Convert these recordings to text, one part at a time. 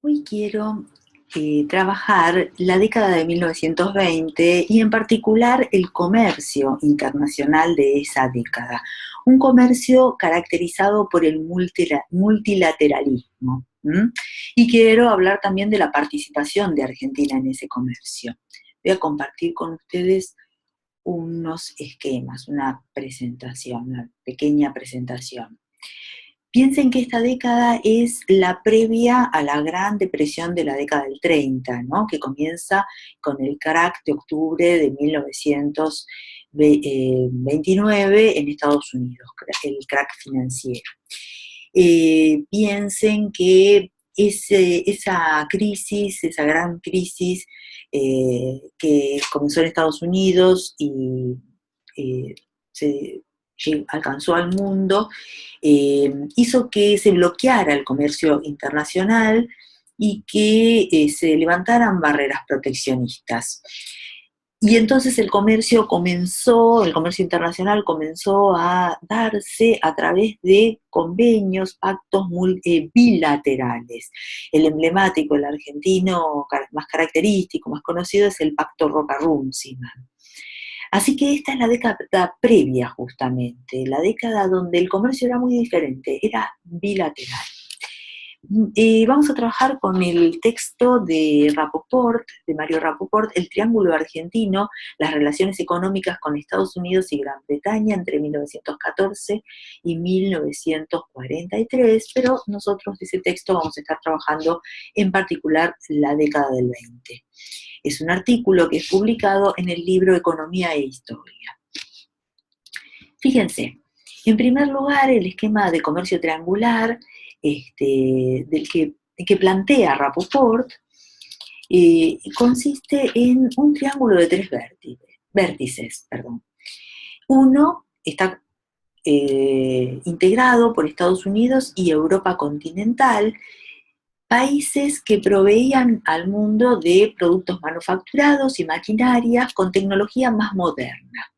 Hoy quiero trabajar la década de 1920 y en particular el comercio internacional de esa década. Un comercio caracterizado por el multilateralismo. Y quiero hablar también de la participación de Argentina en ese comercio. Voy a compartir con ustedes unos esquemas, una presentación, una pequeña presentación. Piensen que esta década es la previa a la Gran Depresión de la década del 30, ¿no? Que comienza con el crack de octubre de 1929 en Estados Unidos, el crack financiero. Piensen que esa crisis, esa gran crisis que comenzó en Estados Unidos y se alcanzó al mundo, hizo que se bloqueara el comercio internacional y que se levantaran barreras proteccionistas. Y entonces el comercio internacional comenzó a darse a través de convenios, pactos bilaterales. El emblemático, el argentino más característico, más conocido, es el Pacto Roca-Runciman. Así que esta es la década previa, justamente, la década donde el comercio era muy diferente, era bilateral. Vamos a trabajar con el texto de Mario Rapoport, El Triángulo Argentino, las relaciones económicas con Estados Unidos y Gran Bretaña entre 1914 y 1943, pero nosotros de ese texto vamos a estar trabajando en particular la década del 20. Es un artículo que es publicado en el libro Economía e Historia. Fíjense, en primer lugar, el esquema de comercio triangular que plantea Rapoport consiste en un triángulo de tres vértices. Uno está integrado por Estados Unidos y Europa continental, países que proveían al mundo de productos manufacturados y maquinarias con tecnología más moderna.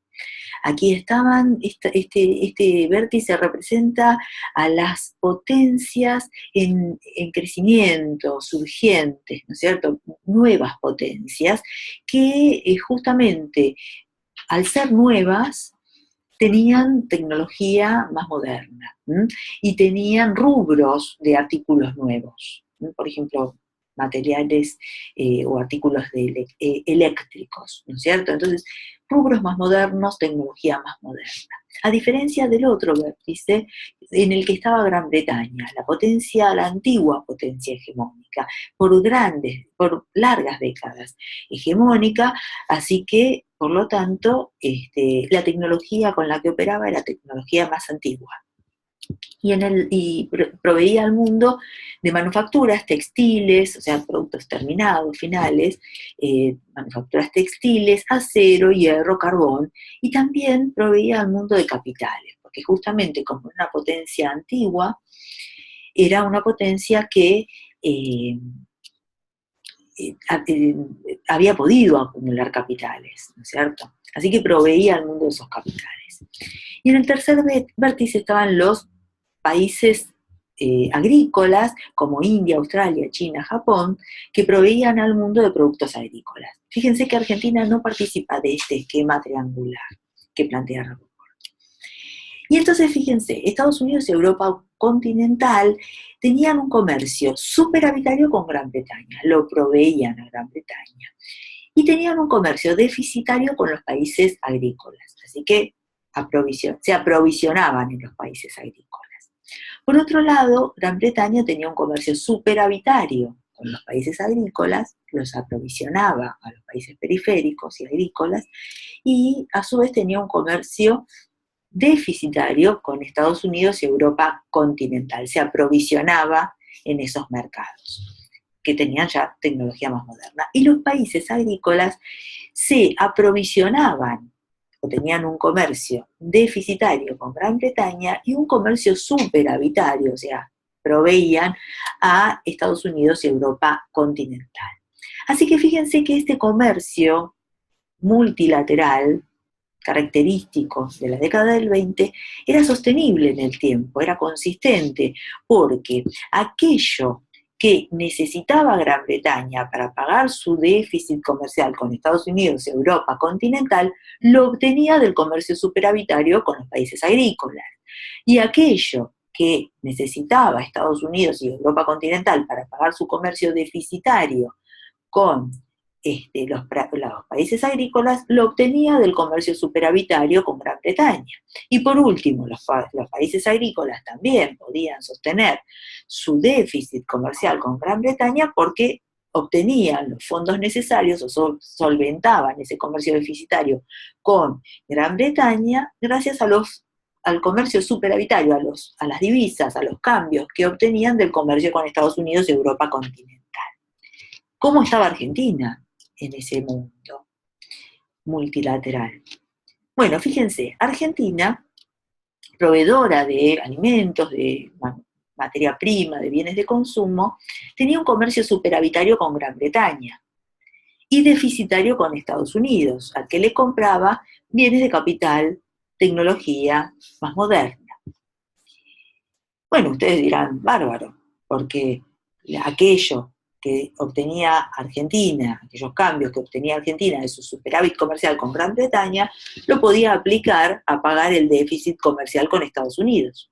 Aquí estaban, este vértice representa a las potencias en crecimiento, surgientes, ¿no es cierto? Nuevas potencias que justamente al ser nuevas tenían tecnología más moderna y tenían rubros de artículos nuevos. Por ejemplo, materiales o artículos eléctricos, ¿no es cierto? Entonces, rubros más modernos, tecnología más moderna. A diferencia del otro vértice en el que estaba Gran Bretaña, la antigua potencia hegemónica, por largas décadas hegemónica, así que, por lo tanto, la tecnología con la que operaba era tecnología más antigua. Y proveía al mundo de manufacturas textiles, o sea, productos terminados, finales, manufacturas textiles, acero, hierro, carbón, y también proveía al mundo de capitales, porque justamente como una potencia antigua, era una potencia que había podido acumular capitales, ¿no es cierto? Así que proveía al mundo de esos capitales. Y en el tercer vértice estaban los países agrícolas, como India, Australia, China, Japón, que proveían al mundo de productos agrícolas. Fíjense que Argentina no participa de este esquema triangular que plantea Rapoport. Y entonces, fíjense, Estados Unidos y Europa continental tenían un comercio superavitario con Gran Bretaña, lo proveían a Gran Bretaña, y tenían un comercio deficitario con los países agrícolas, así que se aprovisionaban en los países agrícolas. Por otro lado, Gran Bretaña tenía un comercio superavitario con los países agrícolas, los aprovisionaba a los países periféricos y agrícolas, y a su vez tenía un comercio deficitario con Estados Unidos y Europa continental. Se aprovisionaba en esos mercados, que tenían ya tecnología más moderna. Y los países agrícolas se aprovisionaban o tenían un comercio deficitario con Gran Bretaña y un comercio superavitario, o sea, proveían a Estados Unidos y Europa continental. Así que fíjense que este comercio multilateral, característico de la década del 20, era sostenible en el tiempo, era consistente, porque aquello que necesitaba Gran Bretaña para pagar su déficit comercial con Estados Unidos y Europa continental, lo obtenía del comercio superavitario con los países agrícolas. Y aquello que necesitaba Estados Unidos y Europa continental para pagar su comercio deficitario con los países agrícolas, lo obtenía del comercio superavitario con Gran Bretaña. Y por último, los países agrícolas también podían sostener su déficit comercial con Gran Bretaña porque obtenían los fondos necesarios o solventaban ese comercio deficitario con Gran Bretaña gracias al comercio superavitario, a las divisas, a los cambios que obtenían del comercio con Estados Unidos y Europa continental. ¿Cómo estaba Argentina en ese mundo multilateral? Bueno, fíjense, Argentina, proveedora de alimentos, de materia prima, de bienes de consumo, tenía un comercio superavitario con Gran Bretaña y deficitario con Estados Unidos, al que le compraba bienes de capital, tecnología más moderna. Bueno, ustedes dirán, bárbaro, porque aquello que obtenía Argentina, aquellos cambios que obtenía Argentina de su superávit comercial con Gran Bretaña, lo podía aplicar a pagar el déficit comercial con Estados Unidos.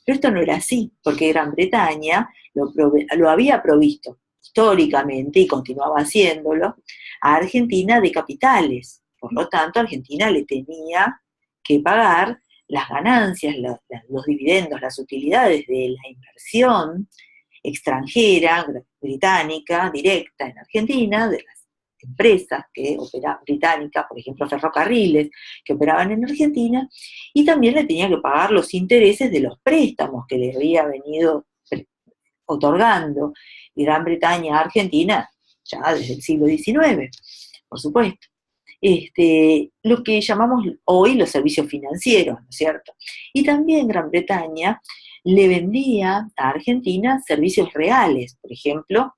Pero esto no era así, porque Gran Bretaña lo había provisto históricamente, y continuaba haciéndolo, a Argentina de capitales. Por lo tanto, Argentina le tenía que pagar las ganancias, los dividendos, las utilidades de la inversión extranjera, británica, directa en Argentina, de las empresas que operaban, británicas, por ejemplo, ferrocarriles, que operaban en Argentina, y también le tenía que pagar los intereses de los préstamos que le había venido otorgando Gran Bretaña a Argentina ya desde el siglo XIX, por supuesto. Lo que llamamos hoy los servicios financieros, ¿no es cierto? Y también Gran Bretaña le vendía a Argentina servicios reales, por ejemplo,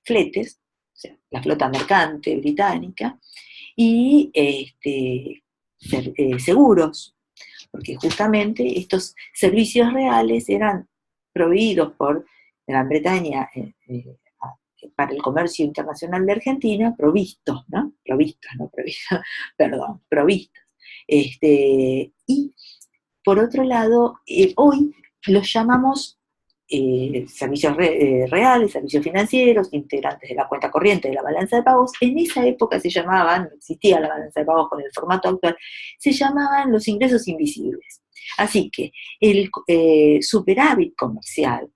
fletes, o sea, la flota mercante británica, y seguros, porque justamente estos servicios reales eran proveídos por Gran Bretaña para el comercio internacional de Argentina, provistos. Y por otro lado, hoy los llamamos servicios reales, servicios financieros, integrantes de la cuenta corriente de la balanza de pagos. En esa época se llamaban, no existía la balanza de pagos con el formato actual, se llamaban los ingresos invisibles. Así que el superávit comercial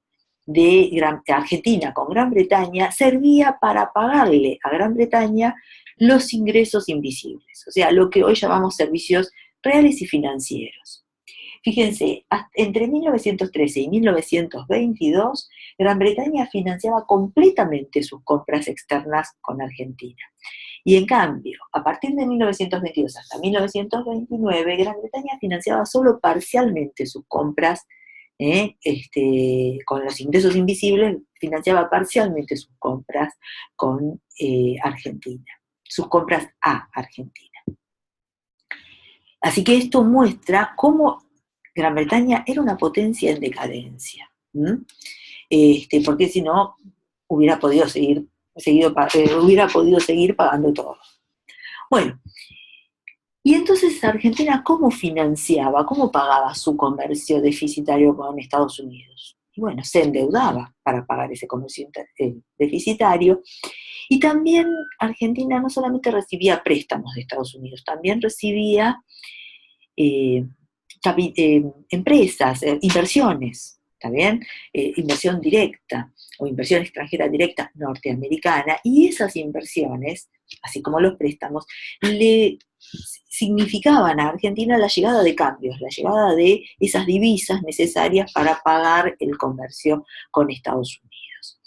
de Argentina con Gran Bretaña servía para pagarle a Gran Bretaña los ingresos invisibles, o sea, lo que hoy llamamos servicios reales y financieros. Fíjense, entre 1913 y 1922, Gran Bretaña financiaba completamente sus compras externas con Argentina. Y en cambio, a partir de 1922 hasta 1929, Gran Bretaña financiaba solo parcialmente sus compras con los ingresos invisibles, financiaba parcialmente sus compras con Argentina, sus compras a Argentina. Así que esto muestra cómo Gran Bretaña era una potencia en decadencia, porque si no hubiera podido seguir pagando todo. Bueno, y entonces Argentina, ¿cómo financiaba, cómo pagaba su comercio deficitario con Estados Unidos? Y bueno, se endeudaba para pagar ese comercio deficitario. Y también Argentina no solamente recibía préstamos de Estados Unidos, también recibía empresas, inversiones, ¿está bien? Inversión directa o inversión extranjera directa norteamericana, y esas inversiones, así como los préstamos, le significaban a Argentina la llegada de cambios, la llegada de esas divisas necesarias para pagar el comercio con Estados Unidos.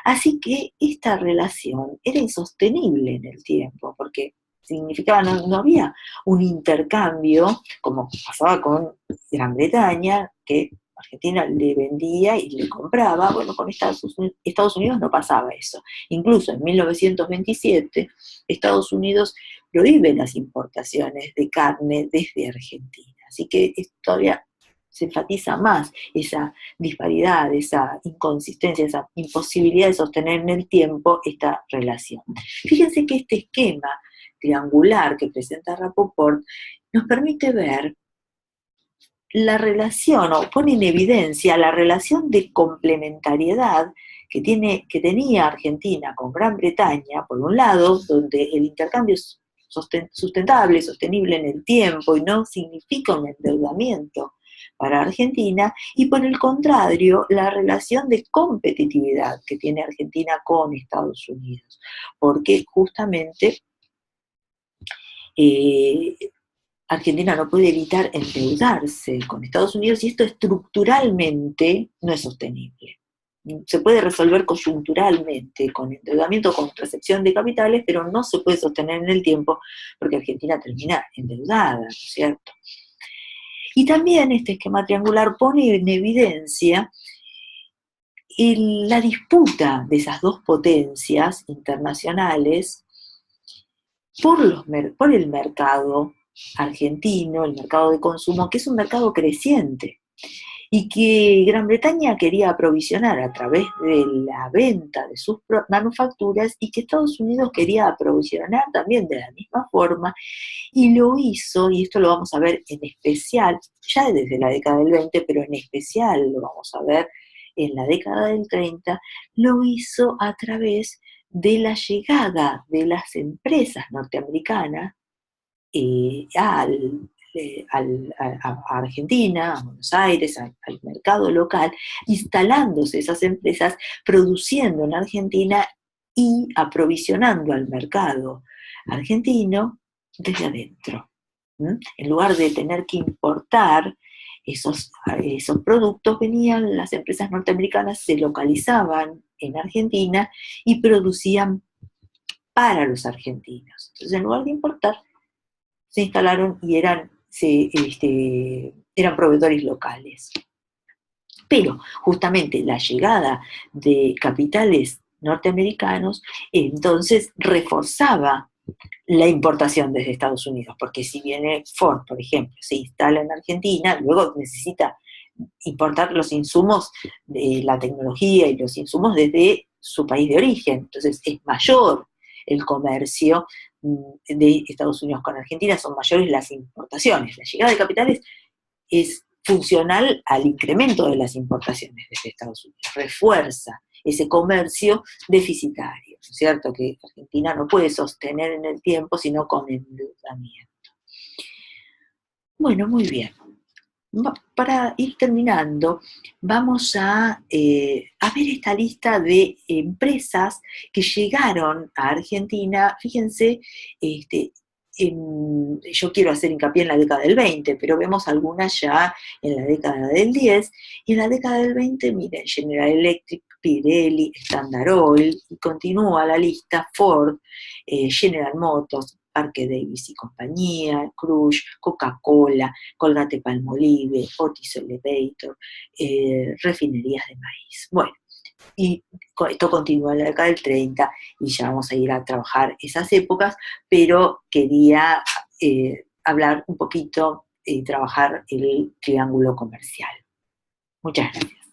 Así que esta relación era insostenible en el tiempo, porque significaba, no había un intercambio, como pasaba con Gran Bretaña, que Argentina le vendía y le compraba. Bueno, con Estados Unidos no pasaba eso. Incluso en 1927, Estados Unidos prohíbe las importaciones de carne desde Argentina. Así que todavía se enfatiza más esa disparidad, esa inconsistencia, esa imposibilidad de sostener en el tiempo esta relación. Fíjense que este esquema triangular que presenta Rapoport nos permite ver la relación, o pone en evidencia la relación de complementariedad que tenía Argentina con Gran Bretaña, por un lado, donde el intercambio es sustentable, sostenible en el tiempo y no significa un endeudamiento para Argentina, y por el contrario, la relación de competitividad que tiene Argentina con Estados Unidos, porque justamente Argentina no puede evitar endeudarse con Estados Unidos y esto estructuralmente no es sostenible. Se puede resolver coyunturalmente con endeudamiento, con recepción de capitales, pero no se puede sostener en el tiempo porque Argentina termina endeudada, ¿no es cierto? Y también este esquema triangular pone en evidencia la disputa de esas dos potencias internacionales por el mercado argentino, el mercado de consumo, que es un mercado creciente, y que Gran Bretaña quería aprovisionar a través de la venta de sus manufacturas, y que Estados Unidos quería aprovisionar también de la misma forma, y lo hizo, y esto lo vamos a ver en especial, ya desde la década del 20, pero en especial lo vamos a ver en la década del 30, lo hizo a través de la llegada de las empresas norteamericanas a Argentina, a Buenos Aires, al mercado local, instalándose esas empresas, produciendo en Argentina y aprovisionando al mercado argentino desde adentro. En lugar de tener que importar esos productos, venían las empresas norteamericanas, se localizaban en Argentina y producían para los argentinos. Entonces, en lugar de importar, se instalaron y eran proveedores locales. Pero justamente la llegada de capitales norteamericanos entonces reforzaba la importación desde Estados Unidos, porque si viene Ford, por ejemplo, se instala en Argentina, luego necesita importar los insumos de la tecnología y los insumos desde su país de origen, entonces es mayor el comercio de Estados Unidos con Argentina, son mayores las importaciones. La llegada de capitales es funcional al incremento de las importaciones desde Estados Unidos, refuerza ese comercio deficitario, ¿no es cierto? Que Argentina no puede sostener en el tiempo, sino con endeudamiento. Bueno, muy bien. Para ir terminando, vamos a ver esta lista de empresas que llegaron a Argentina. Fíjense, yo quiero hacer hincapié en la década del 20, pero vemos algunas ya en la década del 10, y en la década del 20, miren, General Electric, Pirelli, Standard Oil, y continúa la lista, Ford, General Motors, Parque Davis y compañía, Crush, Coca-Cola, Colgate-Palmolive, Otis Elevator, refinerías de maíz. Bueno, y esto continúa en la década del 30 y ya vamos a ir a trabajar esas épocas, pero quería hablar un poquito y trabajar el triángulo comercial. Muchas gracias.